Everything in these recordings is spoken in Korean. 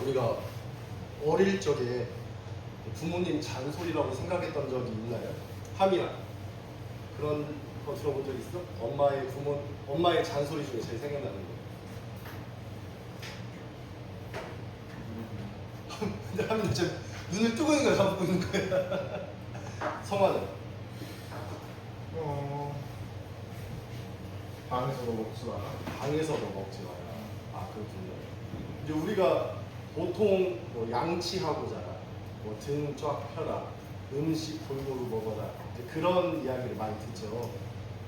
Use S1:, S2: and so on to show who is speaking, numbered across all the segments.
S1: 우리가 어릴 적에 부모님 잔소리라고 생각했던 적이 있나요? 함이나 그런 거 들어본 적 있어? 엄마의 잔소리 중에 제일 생각나는 거. 근데 함이는 지금 눈을 뜨고 있는 거야, 감고 있는 거야. 성화는?
S2: 방에서도 먹지 마라.
S1: 방에서도 먹지 마라. 아, 그렇군요. 이제 우리가 보통 뭐 양치하고 자라, 뭐 등 쫙 펴라, 음식 골고루 먹어라, 이제 그런 이야기를 많이 듣죠.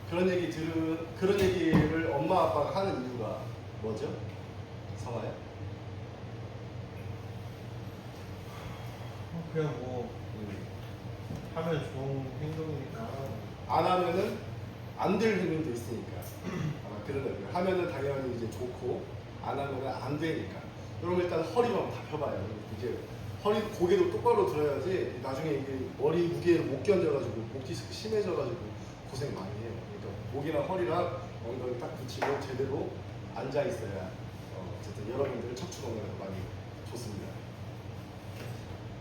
S1: 그런 얘기를 엄마 아빠가 하는 이유가 뭐죠? 성아야?
S2: 그냥 뭐 하면 좋은 행동이니까.
S1: 안 하면은 안 될 행동도 있으니까. 아마 그런 거예요. 하면은 당연히 이제 좋고 안 하면은 안 되니까. 그럼 일단 허리만 다 펴봐요. 이제 고개도 똑바로 들어야지 나중에 이게 머리 무게를 못 견뎌가지고 목 디스크 심해져가지고 고생 많이 해요. 그러니까 목이랑 허리랑 엉덩이 딱 붙이고 제대로 앉아 있어야 어쨌든 여러분들 척추 건강에 많이 좋습니다.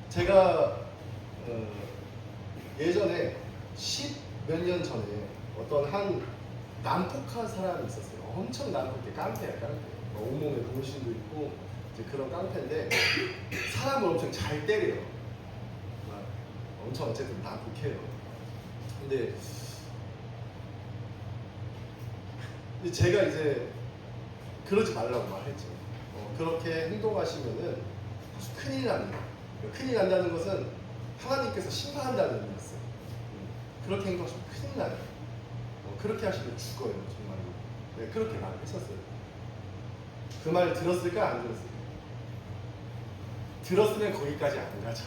S1: 제가 예전에 10몇 년 전에 어떤 한 난폭한 사람이 있었어요. 엄청 난폭해, 깡패야, 깡패. 온몸에 문신도 있고 이제 그런 깡패인데 사람을 엄청 잘 때려요. 엄청 어쨌든 난폭해요. 근데 제가 이제 그러지 말라고 말했죠. 그렇게 행동하시면은 아주 큰일 납니다. 큰일 난다는 것은 하나님께서 심판한다는 의미였어요. 그렇게 행동하시면 큰일 나요. 그렇게 하시면 죽어요, 정말로. 네, 그렇게 말을 했었어요. 그 말 들었을까, 안 들었을까? 들었으면 거기까지 안 가죠.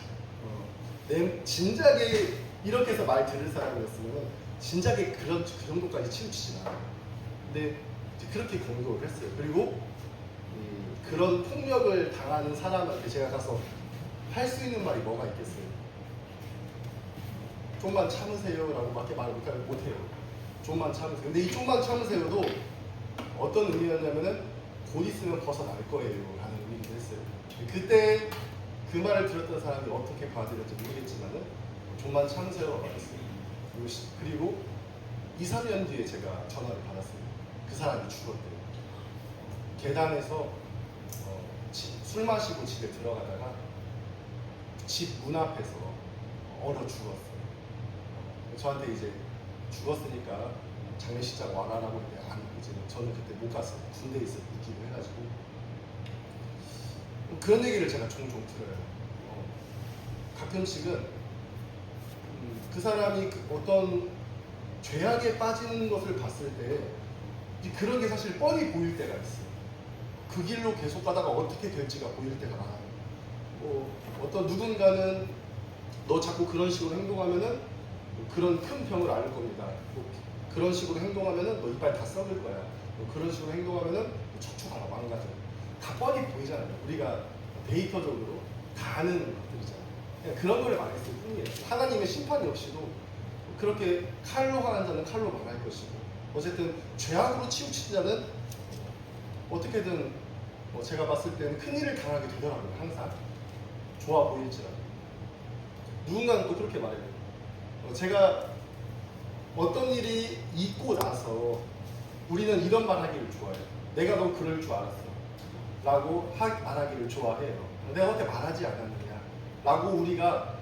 S1: 진작에 이렇게 해서 말 들을 사람이었으면 진작에 그 정도까지 치우치진 않아요. 근데 그렇게 권고를 했어요. 그리고 그런 폭력을 당하는 사람한테 제가 가서 할 수 있는 말이 뭐가 있겠어요? 좀만 참으세요 라고 밖에 말을 못해요. 좀만 참으세요. 근데 이 좀만 참으세요도 어떤 의미였냐면은 곧 있으면 벗어날 거예요 라는 의미도 했어요. 그때 그 말을 들었던 사람이 어떻게 받아들였지 모르겠지만은 좀만 참으세요라고 말했어요. 그리고 2, 3년 뒤에 제가 전화를 받았어요. 그 사람이 죽었대요. 계단에서 술 마시고 집에 들어가다가 집 문 앞에서 얼어 죽었어요. 저한테 이제 죽었으니까 장례식장 와라라고 했는데 안 이제 저는 그때 못 갔어요. 군대에 있기로 해가지고 그런 얘기를 제가 종종 들어요. 가끔씩은 그 사람이 어떤 죄악에 빠지는 것을 봤을 때 그런 게 사실 뻔히 보일 때가 있어요. 그 길로 계속 가다가 어떻게 될지가 보일 때가 많아요. 어떤 누군가는 너 자꾸 그런 식으로 행동하면은 그런 큰 병을 앓을 겁니다. 그런 식으로 행동하면은 너 이빨 다 썩을 거야. 그런 식으로 행동하면은 척추가 망가져. 다 뻔히 보이잖아요. 우리가 데이터적으로 다 아는 것들이잖아요. 그냥 그런 걸 말했을 뿐이에요. 하나님의 심판이 없이도 그렇게 칼로 향한 자는 칼로 망할 것이고 어쨌든 죄악으로 치우친 자는 어떻게든 제가 봤을 때는 큰일을 당하게 되더라고요. 항상 좋아 보일지라도 누군가는 또 그렇게 말해요. 제가 어떤 일이 있고 나서 우리는 이런 말하기를 좋아해요. 내가 너 그럴 줄 알았어 라고 말하기를 좋아해요. 내가 그렇게 말하지 않았느냐 라고 우리가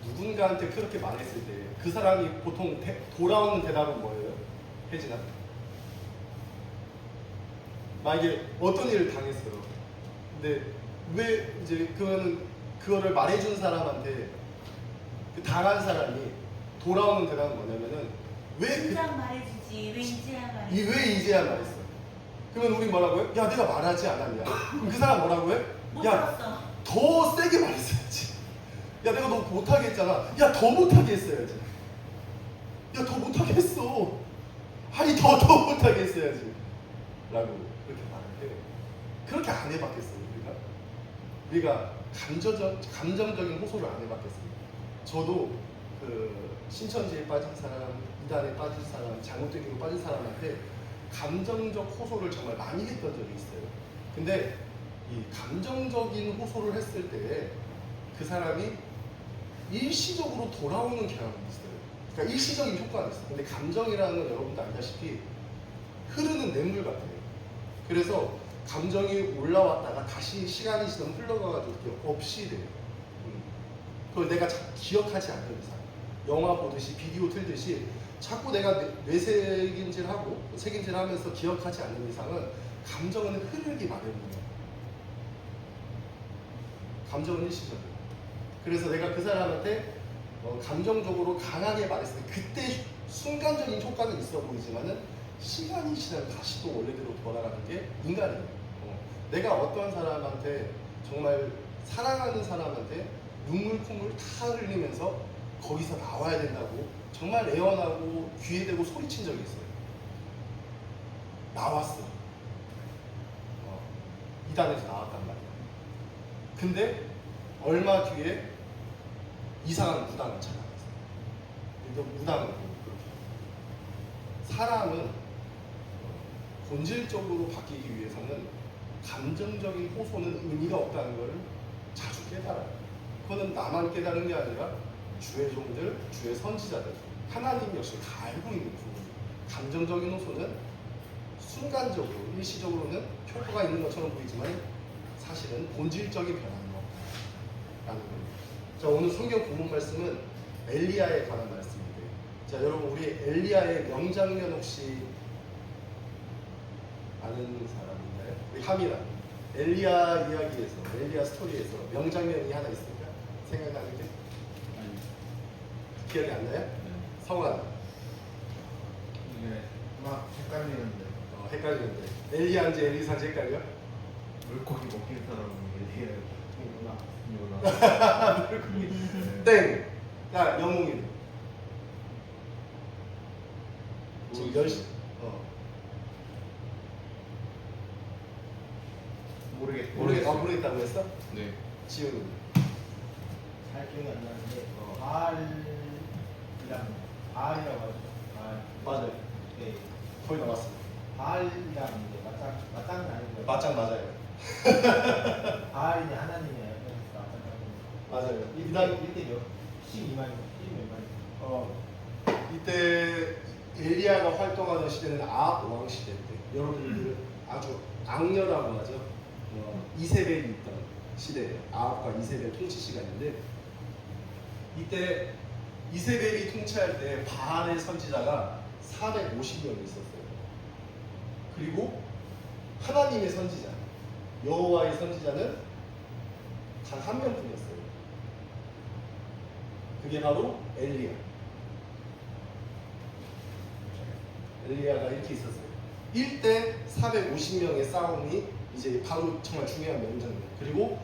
S1: 누군가한테 그렇게 말했을 때 그 사람이 보통 돌아오는 대답은 뭐예요? 혜진아? 만약에 어떤 일을 당했어요. 근데 왜 이제 그거를 말해준 사람한테 그 당한 사람이 돌아오는 대답은 뭐냐면은
S3: 진작 말해주지 왜 이제야 말했어?
S1: 그러면 우리 뭐라고 해? 야 내가 말하지 않았냐? 그럼 그 사람 뭐라고 해?
S3: 못
S1: 야
S3: 들었어.
S1: 더 세게 말했어야지. 야 내가 너 못하게 했잖아. 야 더 못하게 했어야지. 야 더 못하게 했어. 아니 더 못하게 했어야지. 라고 그렇게 말을 해요. 그렇게 안 해봤겠어요 우리가 감정적인 호소를 안 해봤겠습니다. 저도 그 신천지에 빠진 사람, 이단에 빠진 사람, 잘못된 길로 빠진 사람한테 감정적 호소를 정말 많이 했던 적이 있어요. 근데 이 감정적인 호소를 했을 때 그 사람이 일시적으로 돌아오는 경향이 있어요. 그러니까 일시적인 효과가 있어요. 근데 감정이라는 건 여러분도 알다시피 흐르는 냇물 같아요. 그래서 감정이 올라왔다가 다시 시간이 지나면 흘러가가지고 이렇게 없이 돼요. 그걸 내가 기억하지 않는 이상, 영화 보듯이 비디오 틀듯이 자꾸 내가 뇌색임질하고 색임질하면서 기억하지 않는 이상은 감정은 흐르기 마련이에요. 감정은 일시적이에요. 그래서 내가 그 사람한테 감정적으로 강하게 말했을 때 그때 순간적인 효과는 있어 보이지만은 시간이 지나면 다시 또 원래대로 돌아가는 게 인간이에요. 내가 어떤 사람한테 정말 사랑하는 사람한테 눈물 콧물 다 흘리면서 거기서 나와야 된다고 정말 애원하고 귀에 대고 소리친 적이 있어요. 나왔어. 이단에서 나왔단 말이야. 근데 얼마 뒤에 이상한 무당을 찾아갔어. 근데 무당은 그렇게 사람은 본질적으로 바뀌기 위해서는 감정적인 호소는 의미가 없다는 것을 자주 깨달아요. 그거는 나만 깨달은 게 아니라 주의 종들, 주의 선지자들, 하나님 역시 다 알고 있는 부분이에요. 감정적인 호소는 순간적으로, 일시적으로는 효과가 있는 것처럼 보이지만 사실은 본질적인 변화는 없다는 거예요. 자, 오늘 성경 본문 말씀은 엘리야에 관한 말씀인데, 자, 여러분 우리 엘리야의 명장면 혹시 아는 사람 있나요? 우리 하미라 엘리야 이야기에서, 엘리야 스토리에서 명장면이 하나 있습니까? 생각나는 게?
S2: 아니.
S1: 기억이 안 나요?
S2: 네.
S1: 성환.
S2: 이게 막 헷갈리는데
S1: 헷갈리는데 엘리야인지 엘리사인지 헷갈려?
S2: 물고기 먹힌 사람은 이게
S3: 이구나.
S2: 이거나.
S1: 네. 땡! 야, 영웅이 지금 10시. 모르겠다고 했어?
S2: 네.
S1: 지훈이.
S4: 잘 기억이 안 나는데 바알이라고 하죠.
S1: 맞아요.
S4: 네.
S1: 거의 다 맞습니다.
S4: 바알이랑 이제 맞짱은 아니고요.
S1: 맞짱 맞아요.
S4: 바알이 하나님이에요.
S1: 맞아요.
S4: 이단 1대 12만 1몇만.
S1: 이때 엘리야가 활동하던 시대는 아합 왕 시대 때 여러분들 아주 악녀라고 하죠. 이세벨이 있던 시대예요. 아합과 이세벨 통치 시간인데 이때 이세벨이 통치할 때 바알의 선지자가 450명이 있었어요. 그리고 하나님의 선지자, 여호와의 선지자는 단 한 명뿐이었어요. 그게 바로 엘리야. 엘리야가 이렇게 있었어요. 1대 450명의 싸움이 이제 바로 정말 중요한 명장면. 그리고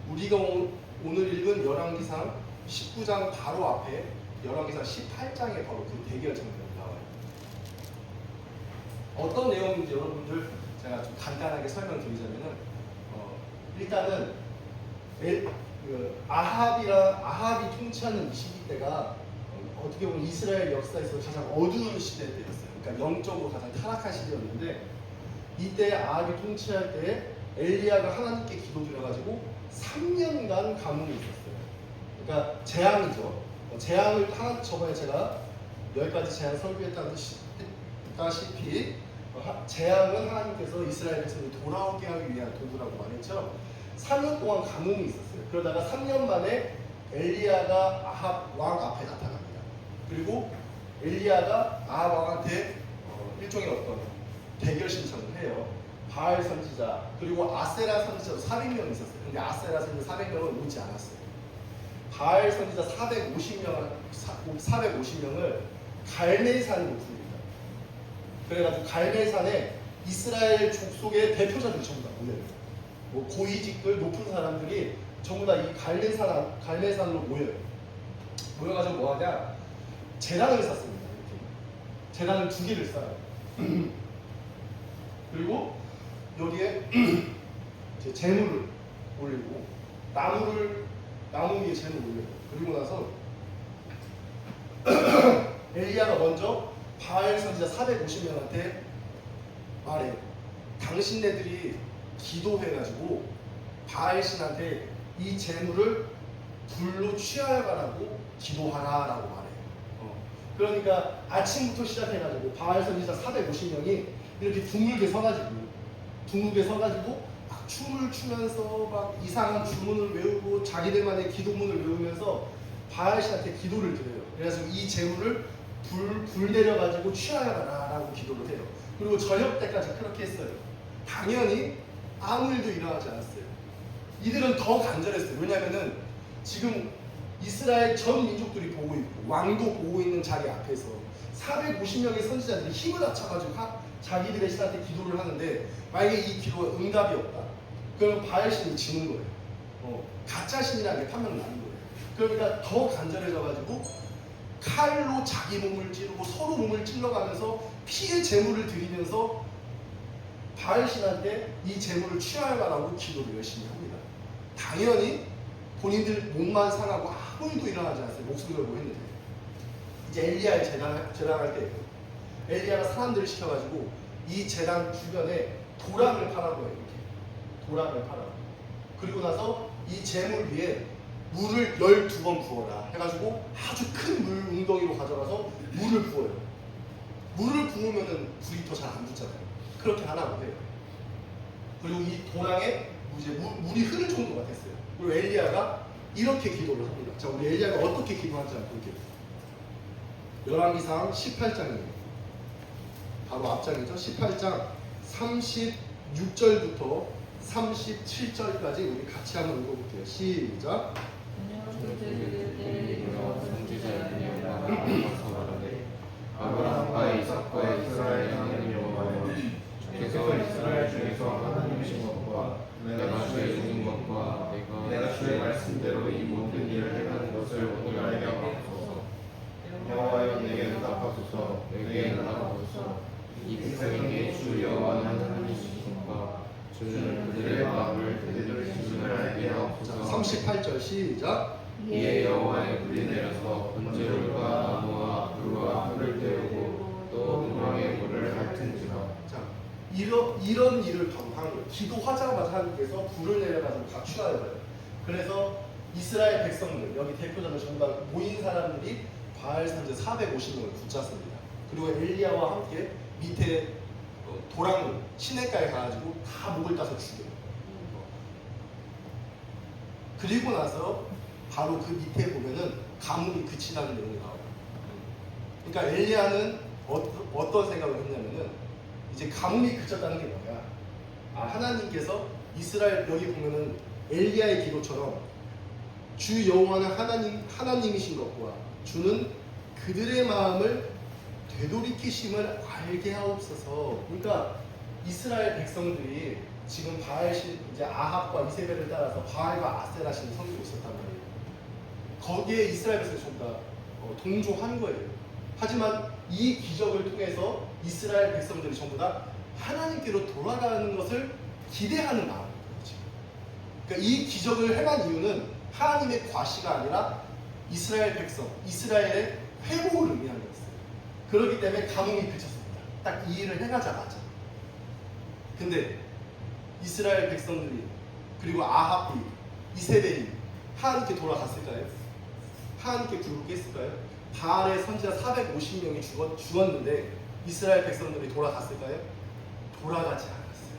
S1: 우리가 오늘 읽은 열왕기상 19장 바로 앞에 열왕기상 18장에 바로 그 대결 장면이 나와요. 어떤 내용인지 여러분들 제가 좀 간단하게 설명드리자면은 일단은 아합이 통치하는 이 시기 때가 어떻게 보면 이스라엘 역사에서 가장 어두운 시대 때였어요. 그러니까 영적으로 가장 타락한 시대였는데 이때 아합이 통치할 때 엘리야가 하나님께 기도드려가지고 3년간 가뭄이 있었어요. 그러니까 재앙이죠. 재앙을 저번에 제가 10가지 재앙 설교했다시피 재앙은 하나님께서 이스라엘 백성을 돌아오게 하기 위한 도구라고 말했죠. 3년 동안 가뭄이 있었어요. 그러다가 3년 만에 엘리야가 아합 왕 앞에 나타납니다. 그리고 엘리야가 아합 왕한테 일종의 어떤 대결 신청을 해요. 바알 선지자 그리고 아세라 선지자도 400명 있었어요. 근데 아세라 선지자 400명은 오지 않았어요. 바알 선지자 450명을 갈멜산으로 부릅니다. 그래가지고 갈멜산에 이스라엘 족속의 대표자들이 전부 다 모여요. 뭐 고위직들 높은 사람들이 전부 다 이 갈멜산으로 모여요. 모여가지고 뭐하냐? 제단을 쌓습니다. 이렇게 제단을 2개를 쌓아요. 그리고 여기에 이제 재물을 올리고 나무 위에 재물 올려요. 그리고 나서 엘리야가 먼저 바알 선지자 450명한테 말해요. 당신네들이 기도해가지고 바알신한테 이 재물을 불로 취하여가라고 기도하라라고 말해요. 그러니까 아침부터 시작해가지고 바알 선지자 450명이 이렇게 둥글게 서가지고 막 춤을 추면서 막 이상한 주문을 외우고 자기들만의 기도문을 외우면서 바알신한테 기도를 드려요. 그래서 이 재물을 불 내려가지고 취하여라라고 기도를 해요. 그리고 저녁 때까지 그렇게 했어요. 당연히 아무 일도 일어나지 않았어요. 이들은 더 간절했어요. 왜냐하면은 지금 이스라엘 전 민족들이 보고 있고 왕도 보고 있는 자리 앞에서 450명의 선지자들이 힘을 합쳐가지고 자기들의 신한테 기도를 하는데 만약에 이 기도가 응답이 없다. 그러면 바알신이 지는 거예요. 가짜 신이라는 게 판명 나는 거예요. 그러니까 더 간절해져가지고 칼로 자기 몸을 찌르고 서로 몸을 찔러가면서 피의 제물을 드리면서 바알신한테 이 제물을 취하여가라고 기도를 열심히 합니다. 당연히 본인들 몸만 상하고 아무 일도 일어나지 않았어요. 목숨 걸고 했는데 이제 엘리야의 재단할 때 엘리야가 사람들을 시켜가지고 이 재단 주변에 도랑을 파라고 해요. 이렇게 도랑을 파라고. 그리고 나서 이 제물 위에 물을 12번 부어라 해가지고 아주 큰 물 웅덩이로 가져가서 물을 부어요. 물을 부으면은 불이 더 잘 안 붙잖아요. 그렇게 하라고 해요. 그리고 이 도랑에 이제 물이 흐를 정도가 됐어요. 그리고 엘리야가 이렇게 기도를 합니다. 자, 우리 엘리야가 어떻게 기도하는지 한번 볼게요. 열왕기상 18장이에요. 바로 앞장이죠. 18장 36절부터 37절까지 우리 같이 한번 읽어볼게요. 시작.
S3: 아브라함과 이삭과 이스라엘 하나님 여호와여, 주께서 이스라엘 중에서 하나님이신 것과 내가 주의 종인 것과 내가 주의 말씀대로 이 모든 일을 행하는 것을 오늘 알게 하옵소서. 여호와여, 내게 응답하소서. 내게 응답하소서. 이 백성에게 주 여호와는 하나님이신 것과 주는 그들의 마음을 그들의 기준을 알게 하옵소서.
S1: 38절 시작.
S3: 이에 여호와의 불이 내려서 번제물과 나무와 불과 흙을 태우고 또 동방의 물을 핥은지라.
S1: 자, 이런 일을 바로 하는 거예요. 기도하자마자 하나님께서 불을 내려가지고 다 취하여요. 그래서 이스라엘 백성들, 여기 대표자들 전부 다 모인 사람들이 바알 선지자 450명을 붙잡습니다. 그리고 엘리야와 함께 밑에 도랑 시냇가에 가가지고 다 목을 따서 죽여요. 그리고 나서 바로 그 밑에 보면은 가뭄이 그치다는 내용이 나와요. 그러니까 엘리야는 어떤 생각을 했냐면은 이제 가뭄이 그쳤다는 게 뭐야? 하나님께서 이스라엘 여기 보면은 엘리야의 기도처럼 주 여호와는 하나님이신 것과 주는 그들의 마음을 되돌이키심을 알게 하옵소서. 그러니까 이스라엘 백성들이 지금 바알신 이제 아합과 이세벨을 따라서 바알과 아세라신을 섬기고 있었단 말이에요. 거기에 이스라엘 백성이 전부 다 동조한 거예요. 하지만 이 기적을 통해서 이스라엘 백성들이 전부 다 하나님께로 돌아가는 것을 기대하는 마음인 거죠. 그러니까 이 기적을 행한 이유는 하나님의 과시가 아니라 이스라엘 백성, 이스라엘의 회복을 의미한 거였어요. 그렇기 때문에 가뭄이 그쳤습니다. 딱 이 일을 해가자마자. 근데 이스라엘 백성들이 그리고 아합이 이세벨이 하나님께 돌아갔을까요? 하나님께 굴복했을까요? 바알의 선지자 450명이 죽었는데 이스라엘 백성들이 돌아갔을까요? 돌아가지 않았어요.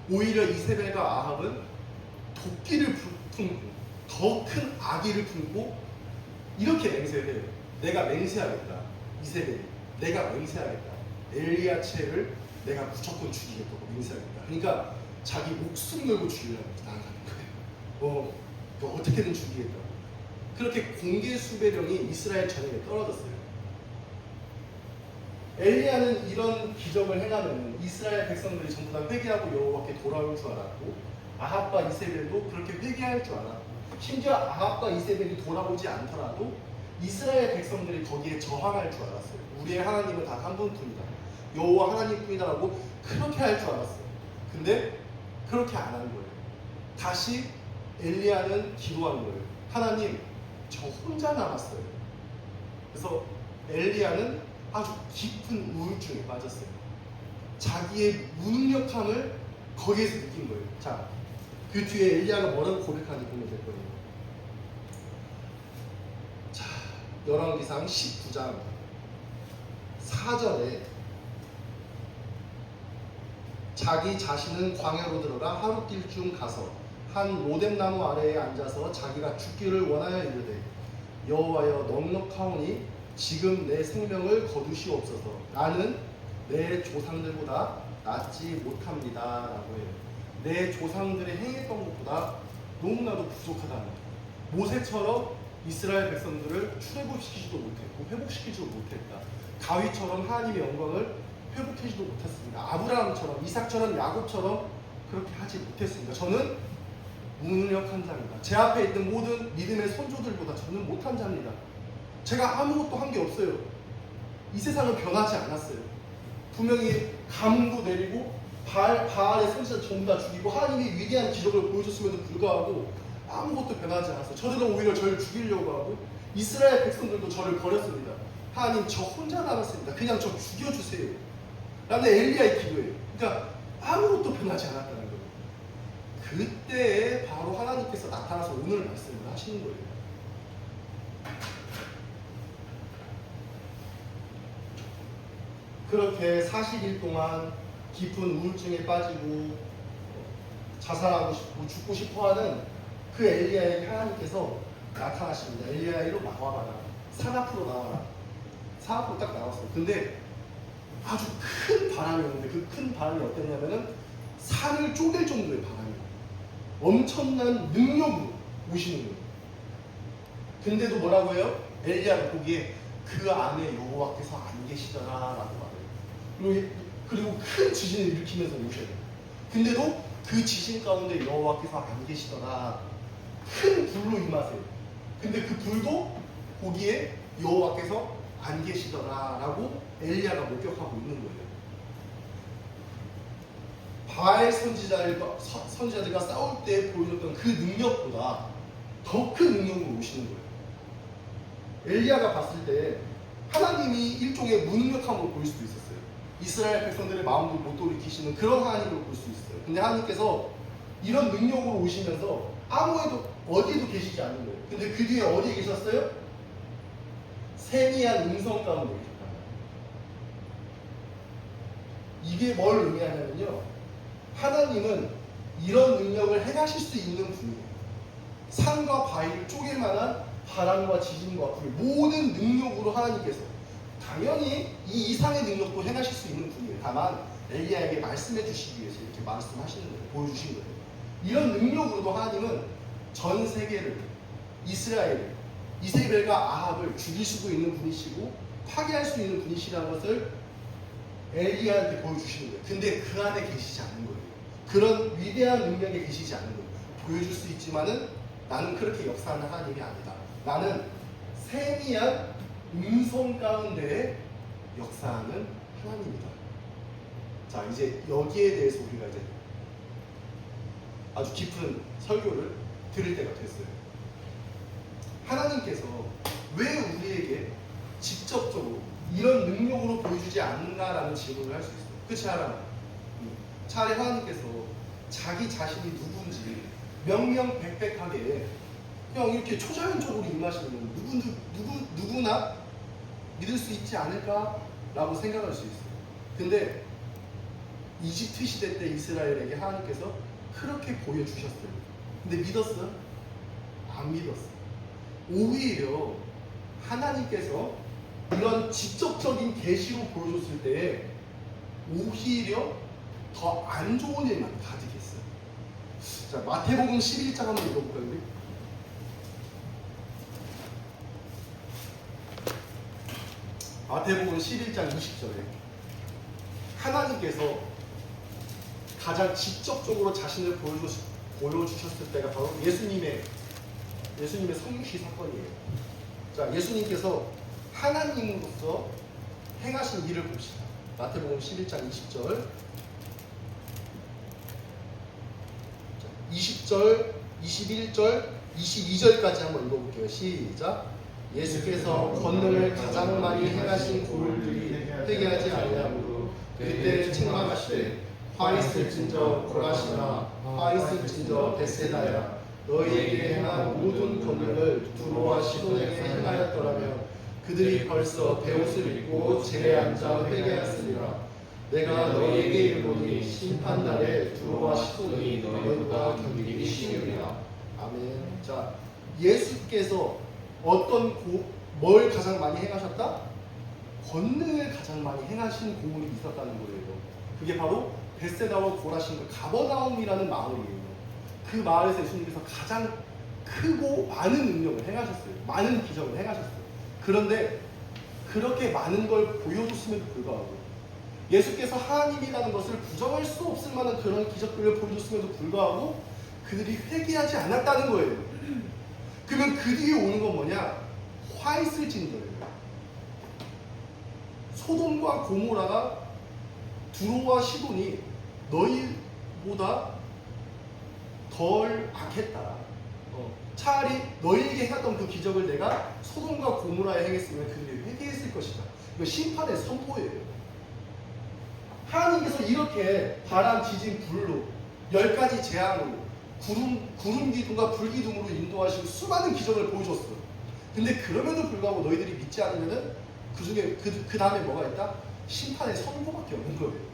S1: 오히려 이세벨과 아합은 도끼를 품고 더 큰 악의를 품고 이렇게 맹세를 해요. 내가 맹세하겠다. 이세벨이 내가 맹세하겠다. 엘리야체를 내가 무조건 죽이겠다고 맹세하겠다. 그러니까 자기 목숨 걸고 죽이려고 나아가는 거예요. 너 어떻게든 죽이겠다고. 그렇게 공개 수배령이 이스라엘 전역에 떨어졌어요. 엘리야는 이런 기적을 행하면 이스라엘 백성들이 전부 다 회개하고 여호와께 돌아올 줄 알았고 아합과 이세벨도 그렇게 회개할 줄 알았고 심지어 아합과 이세벨이 돌아오지 않더라도 이스라엘 백성들이 거기에 저항할 줄 알았어요. 우리의 하나님은 단 한 분뿐이다. 여호와 하나님뿐이다라고 그렇게 할 줄 알았어요. 근데 그렇게 안 한 거예요. 다시 엘리야는 기도한 거예요. 하나님, 저 혼자 남았어요. 그래서 엘리야는 아주 깊은 우울증에 빠졌어요. 자기의 무능력함을 거기에서 느낀 거예요. 자, 그 뒤에 엘리야가 뭐라고 고백하는지 보면 될 거예요. 자, 열왕기상 19장 4절에 자기 자신은 광야로 들어가 하룻길 중 가서 한 로뎀나무 아래에 앉아서 자기가 죽기를 원하여 이르되 여호와여 넉넉하오니 지금 내 생명을 거두시옵소서. 나는 내 조상들보다 낫지 못합니다 라고 해요. 내 조상들의 행했던 것보다 너무나도 부족하다는 거예요. 모세처럼 이스라엘 백성들을 출애굽시키지도 못했고 회복시키지도 못했다. 다윗처럼 하나님의 영광을 회복하지도 못했습니다. 아브라함처럼, 이삭처럼, 야곱처럼 그렇게 하지 못했습니다. 저는 무능력한 자입니다. 제 앞에 있는 모든 믿음의 선조들보다 저는 못한 자입니다. 제가 아무것도 한 게 없어요. 이 세상은 변하지 않았어요. 분명히 가뭄도 내리고 바알의 선지자 전부 다 죽이고 하나님이 위대한 기적을 보여줬음에도 불구하고 아무것도 변하지 않았어요. 저들은 오히려 저를 죽이려고 하고 이스라엘 백성들도 저를 버렸습니다. 하나님 저 혼자 남았습니다. 그냥 저 죽여주세요 라는 엘리야의 기도예요. 그러니까 아무것도 변하지 않았다는 거예요. 그때 바로 하나님께서 나타나서 오늘 말씀을 하시는 거예요. 그렇게 40일 동안 깊은 우울증에 빠지고 자살하고 싶고 죽고 싶어하는 그 엘리야에게 하나님께서 나타나십니다. 엘리야 이로 나와봐라. 산 앞으로 나와라. 산 앞으로 딱 나왔어요. 근데 아주 큰 바람이 오는데 그 큰 바람이 어땠냐면은 산을 쪼갤 정도의 바람이에요. 엄청난 능력으로 오시는 거예요. 근데도 뭐라고 해요? 엘리야가 보기에 그 안에 여호와께서 안 계시더라라고 말해요. 그리고 큰 지진을 일으키면서 오셔요. 근데도 그 지진 가운데 여호와께서 안 계시더라. 큰 불로 임하세요. 근데 그 불도 거기에 여호와께서 안 계시더라라고 엘리야가 목격하고 있는 거예요. 바알 선지자들과 싸울 때 보여줬던 그 능력보다 더 큰 능력으로 오시는 거예요. 엘리야가 봤을 때 하나님이 일종의 무능력함으로 보일 수도 있었어요. 이스라엘 백성들의 마음도 못 돌이키시는 그런 하나님으로 볼 수 있어요. 근데 하나님께서 이런 능력으로 오시면서 아무에도 어디에도 계시지 않는 거예요. 근데 그 뒤에 어디에 계셨어요? 세미한 음성 가운데 계셨다. 이게 뭘 의미하냐면요, 하나님은 이런 능력을 행하실 수 있는 분이에요. 산과 바위를 쪼갤 만한 바람과 지진과 불, 모든 능력으로 하나님께서 당연히 이 이상의 능력도 행하실 수 있는 분이에요. 다만 엘리야에게 말씀해 주시기 위해서 이렇게 말씀하시는 거예요. 보여주신 거예요. 이런 능력으로도 하나님은 전 세계를, 이스라엘, 이세벨과 아합을 죽일 수도 있는 분이시고 파괴할 수 있는 분이시라는 것을 엘리야한테 보여주시는 거예요. 근데 그 안에 계시지 않는 거예요. 그런 위대한 능력에 계시지 않는 거예요. 보여줄 수 있지만은 나는 그렇게 역사하는 하나님이 아니다. 나는 세미한 음성 가운데 역사하는 하나님이다. 자, 이제 여기에 대해서 우리가 이제 아주 깊은 설교를 들을 때가 됐어요. 하나님께서 왜 우리에게 직접적으로 이런 능력으로 보여주지 않는가라는 질문을 할 수 있어요. 그렇지 않아요? 차라리 하나님께서 자기 자신이 누구인지 명명백백하게 그냥 이렇게 초자연적으로 임하시면 누구나 믿을 수 있지 않을까라고 생각할 수 있어요. 근데 이집트 시대 때 이스라엘에게 하나님께서 그렇게 보여주셨어요. 근데 믿었어요? 안 믿었어요. 오히려 하나님께서 이런 직접적인 계시로 보여줬을 때 오히려 더 안 좋은 일만 가득했어요. 자, 마태복음 11장 한번 읽어볼까요? 우리? 마태복음 11장 20절에 하나님께서 가장 직접적으로 자신을 보여주셨을 때가 바로 예수님의 성육시 사건이에요. 자, 예수님께서 하나님으로서 행하신 일을 봅시다. 마태복음 11장 20절, 20절, 21절, 22절까지 한번 읽어볼게요. 시작. 예수께서 권능을 가장 많이 행하신 고을들이 회개하지 아니하므로 그때 책망하시되 화 있을진저 고라시나 화 있을진저 베세다야 너희에게 행한 모든 권능을 두로와 시돈에게 행하였더라면 그들이 벌써 베옷을 입고 제에 앉아 회개하였으리라. 내가 너희에게 이르노니 심판날에 두로와 시돈이 너희보다 견디기 쉬우리라. 아멘. 자, 예수께서 뭘 가장 많이 행하셨다? 권능을 가장 많이 행하신 고문이 있었다는 거예요. 그게 바로 베세다와 고라신과 가버나움이라는 마을이에요. 그 마을에서 예수님께서 가장 크고 많은 능력을 행하셨어요. 많은 기적을 행하셨어요. 그런데 그렇게 많은 걸 보여줬음에도 불구하고 예수께서 하나님이라는 것을 부정할 수 없을 만한 그런 기적들을 보여줬음에도 불구하고 그들이 회개하지 않았다는 거예요. 그러면 그 뒤에 오는 건 뭐냐? 화 있을 진도예요. 소돔과 고모라가 두로와 시돈이 너희보다 덜 악했다. 차라리 너희에게 해왔던 그 기적을 내가 소돔과 고모라에 행했으면 그들이 회개했을 것이다. 이거 심판의 선포예요. 하나님께서 이렇게 바람, 지진, 불로 10가지 재앙으로 구름 기둥과 불 기둥으로 인도하시고 수많은 기적을 보여줬어요. 근데 그럼에도 불구하고 너희들이 믿지 않으면은 그 중에 그 다음에 뭐가 있다? 심판의 선포밖에 없는 거예요.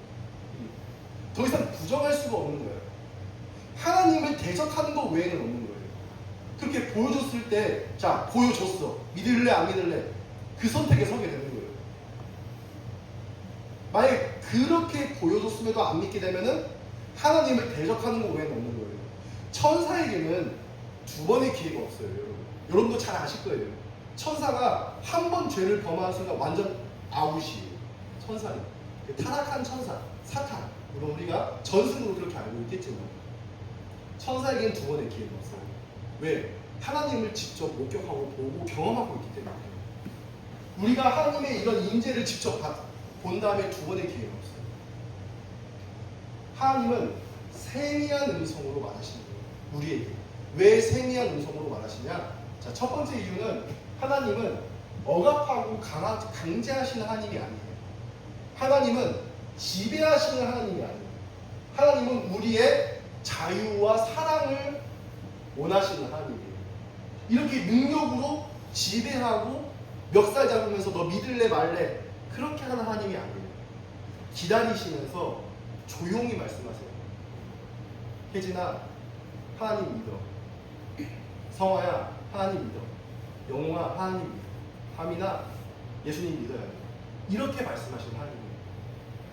S1: 더 이상 부정할 수가 없는 거예요. 하나님을 대적하는 것 외에는 없는 거예요. 그렇게 보여줬을 때, 자, 보여줬어. 믿을래, 안 믿을래? 그 선택에 서게 되는 거예요. 만약에 그렇게 보여줬음에도 안 믿게 되면은 하나님을 대적하는 것 외에는 없는 거예요. 천사에게는 두 번의 기회가 없어요, 여러분. 여러분도 잘 아실 거예요. 천사가 한 번 죄를 범하는 순간 완전 아웃이에요. 천사는. 타락한 천사, 사탄. 물론 우리가 전승으로 그렇게 알고 있겠지만 천사에게는 두 번의 기회가 없어요. 왜? 하나님을 직접 목격하고 보고 경험하고 있기 때문에. 우리가 하나님의 이런 임재를 직접 본 다음에 두 번의 기회가 없어요. 하나님은 세미한 음성으로 말하시는 거예요. 우리에게. 왜 세미한 음성으로 말하시냐? 자, 첫 번째 이유는 하나님은 억압하고 강제하시는 하나님이 아니에요. 하나님은 지배하시는 하나님이 아니에요. 하나님은 우리의 자유와 사랑을 원하시는 하나님이에요. 이렇게 능력으로 지배하고 멱살 잡으면서 너 믿을래 말래 그렇게 하는 하나님이 아니에요. 기다리시면서 조용히 말씀하세요. 혜진아, 하나님 믿어. 성화야, 하나님 믿어. 영웅아, 하나님 믿어. 밤이나 예수님 믿어야 돼. 이렇게 말씀하시는 하나님이에요.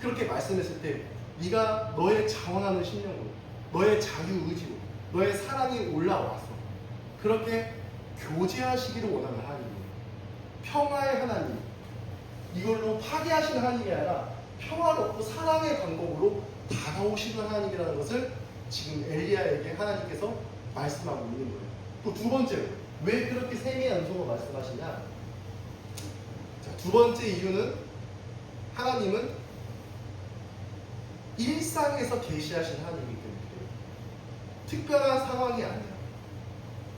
S1: 그렇게 말씀했을 때 네가 너의 자원하는 심령으로, 너의 자유의지로, 너의 사랑이 올라와서 그렇게 교제하시기를 원하는 하나님이에요. 평화의 하나님, 이걸로 파괴하시는 하나님이 아니라 평화롭고 사랑의 방법으로 다가오시는 하나님이라는 것을 지금 엘리야에게 하나님께서 말씀하고 있는 거예요. 또 두 번째로 왜 그렇게 세미한 음성으로 말씀하시냐? 자, 두 번째 이유는 하나님은 일상에서 계시하신 하나님이기 때문에 그래요. 특별한 상황이 아니라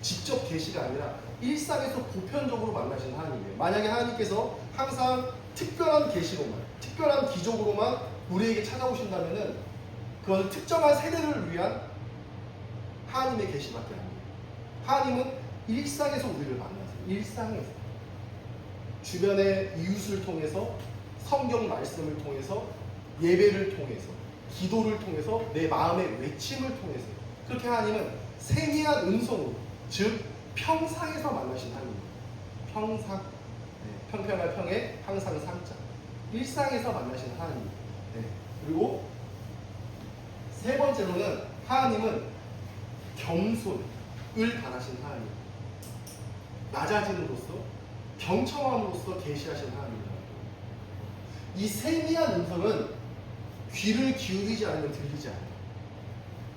S1: 직접 계시가 아니라 일상에서 보편적으로 만나시는 하나님이에요. 만약에 하나님께서 항상 특별한 계시로만, 특별한 기적으로만 우리에게 찾아오신다면은 그것은 특정한 세대를 위한 하나님의 계시밖에 아니에요. 하나님은 일상에서 우리를 만나세요. 일상에서. 주변의 이웃을 통해서, 성경 말씀을 통해서, 예배를 통해서, 기도를 통해서, 내 마음의 외침을 통해서 그렇게 하나님은 세미한 음성으로, 즉 평상에서 만나신 하나님. 평상, 네, 평평할 평에 항상 상자. 일상에서 만나신 하나님. 네. 그리고 세 번째로는 하나님은 겸손을 바라신 하나님. 낮아짐으로써 경청함으로써 계시하신 하나님입니다. 이 세미한 음성은 귀를 기울이지 않으면 들리지 않아요.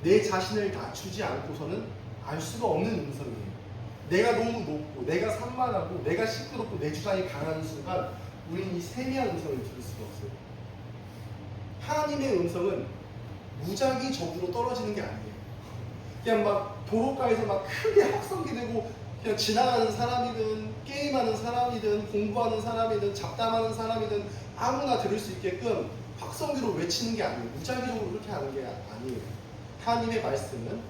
S1: 내 자신을 낮추지 않고서는 알 수가 없는 음성이에요. 내가 너무 높고 내가 산만하고 내가 시끄럽고 내 주장이 강한 순간 우리는 이 세미한 음성을 들을 수가 없어요. 하나님의 음성은 무작위적으로 떨어지는 게 아니에요. 그냥 막 도로가에서 막 크게 확성기되고 그냥 지나가는 사람이든 게임하는 사람이든 공부하는 사람이든 잡담하는 사람이든 아무나 들을 수 있게끔 확성기로 외치는 게 아니에요. 무작위적으로 그렇게 하는 게 아니에요. 하나님의 말씀은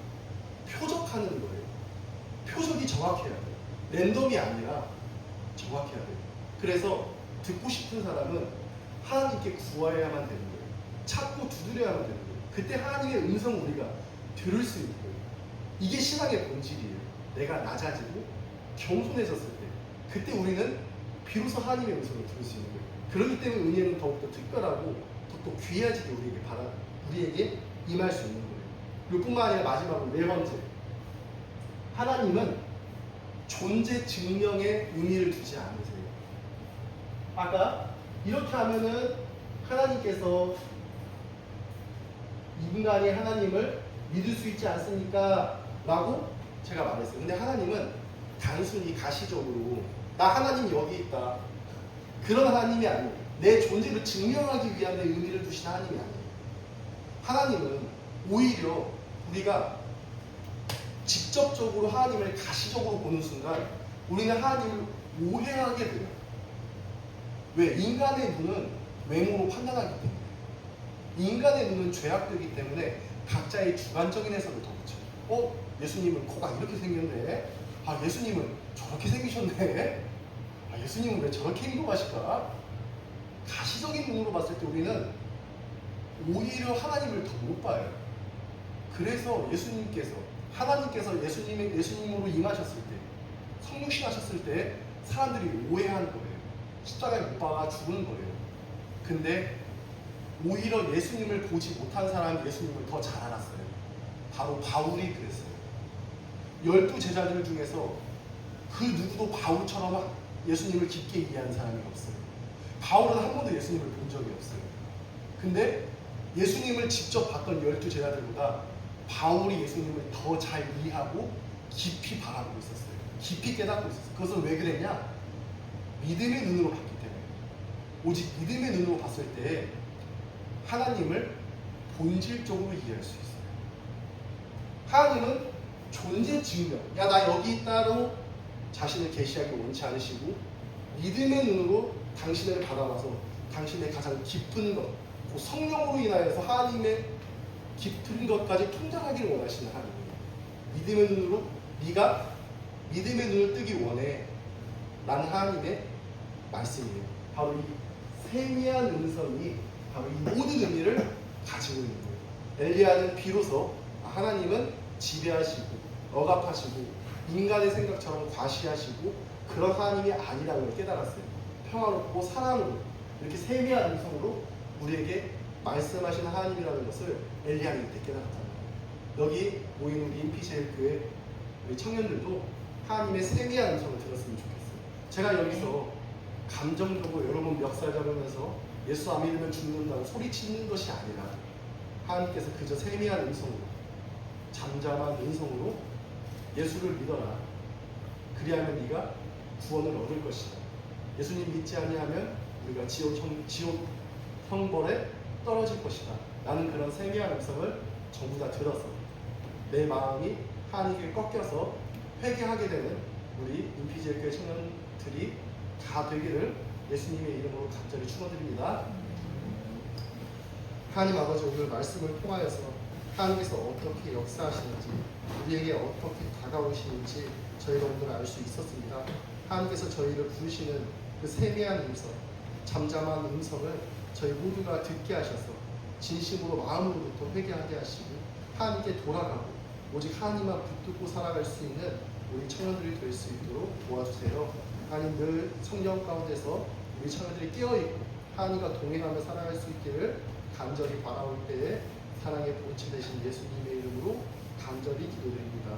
S1: 표적하는 거예요. 표적이 정확해야 돼요. 랜덤이 아니라 정확해야 돼요. 그래서 듣고 싶은 사람은 하나님께 구해야만 되는 거예요. 찾고 두드려야만 되는 거예요. 그때 하나님의 음성을 우리가 들을 수 있는 거예요. 이게 신앙의 본질이에요. 내가 낮아지고 겸손해졌을 때 그때 우리는 비로소 하나님의 음성을 들을 수 있는 거예요. 그렇기 때문에 은혜는 더욱더 특별하고 더욱더 귀하지게 우리에게 임할 수 있는 거예요. 그리고 뿐만 아니라 마지막으로 네 번째, 하나님은 존재 증명에 의미를 두지 않으세요. 아까 이렇게 하면은 하나님께서 인간이 하나님을 믿을 수 있지 않습니까? 라고 제가 말했어요. 근데 하나님은 단순히 가시적으로 나 하나님 여기 있다, 그런 하나님이 아니에요. 내 존재를 증명하기 위한 내 의미를 두신 하나님이 아니에요. 하나님은 오히려 우리가 직접적으로 하나님을 가시적으로 보는 순간 우리는 하나님을 오해하게 돼요. 왜? 인간의 눈은 외모로 판단하기 때문에, 인간의 눈은 죄악되기 때문에 각자의 주관적인 해석을 덧붙여요. 예수님은 코가 이렇게 생겼네. 예수님은 저렇게 생기셨네. 예수님은 왜 저렇게 행동하실까? 가시적인 눈으로 봤을 때 우리는 오히려 하나님을 더 못 봐요. 그래서 하나님께서 예수님으로 임하셨을 때, 성육신하셨을 때 사람들이 오해한 거예요. 십자가에 못 박아 죽은 거예요. 근데 오히려 예수님을 보지 못한 사람이 예수님을 더 잘 알았어요. 바로 바울이 그랬어요. 12 제자들 중에서 그 누구도 바울처럼 예수님을 깊게 이해한 사람이 없어요. 바울은 한 번도 예수님을 본 적이 없어요. 근데 예수님을 직접 봤던 12 제자들보다 바울이 예수님을 더 잘 이해하고 깊이 바라보고 있었어요. 깊이 깨닫고 있었어요. 그것은 왜 그랬냐? 믿음의 눈으로 봤기 때문에. 오직 믿음의 눈으로 봤을 때 하나님을 본질적으로 이해할 수 있어요. 하나님은 존재 증명, 야 나 여기 있다로 자신을 계시하기 원치 않으시고 믿음의 눈으로 당신을 바라봐서 당신의 가장 깊은 것, 그 성령으로 인하여서 하나님의 깊은 것까지 통달하기를 원하시는 하나님이에요. 믿음의 눈으로 네가 믿음의 눈을 뜨기 원해 라는 하나님의 말씀이에요. 바로 이 세미한 음성이 바로 이 모든 의미를 가지고 있는 거예요. 엘리야는 비로소 하나님은 지배하시고 억압하시고 인간의 생각처럼 과시하시고 그런 하나님이 아니라는 걸 깨달았어요. 평화롭고 사랑으로 이렇게 세미한 음성으로 우리에게 말씀하시는 하나님이라는 것을 엘리야는 이때 깨달았잖아요. 여기 모인 우리 인피제일 교회 우리 청년들도 하나님의 세미한 음성을 들었으면 좋겠어요. 제가 여기서 감정적으로 여러분 멱살 잡으면서 예수 안 믿으면 죽는다고 소리치는 것이 아니라 하나님께서 그저 세미한 음성으로, 잠잠한 음성으로 예수를 믿어라. 그리하면 네가 구원을 얻을 것이다. 예수님 믿지 아니하면 우리가 지옥 형벌에 떨어질 것이다. 라는 그런 세미한 음성을 전부 다 들어서 내 마음이 하나님께 꺾여서 회개하게 되는 우리 인피제일교회 청년들이 다 되기를 예수님의 이름으로 간절히 축원드립니다. 하나님 아버지, 오늘 말씀을 통하여서 하나님께서 어떻게 역사하시는지, 우리에게 어떻게 다가오시는지 저희가 오늘 알 수 있었습니다. 하나님께서 저희를 부르시는 그 세미한 음성, 잠잠한 음성을 저희 모두가 듣게 하셔서 진심으로 마음으로부터 회개하게 하시고 하나님께 돌아가고 오직 하나님만 붙들고 살아갈 수 있는 우리 청년들이 될 수 있도록 도와주세요. 하나님, 늘 성령 가운데서 우리 청년들이 깨어있고 하나님과 동행하며 살아갈 수 있기를 간절히 바라올 때에 사랑의 본체 되신 예수님의 이름으로 간절히 기도드립니다.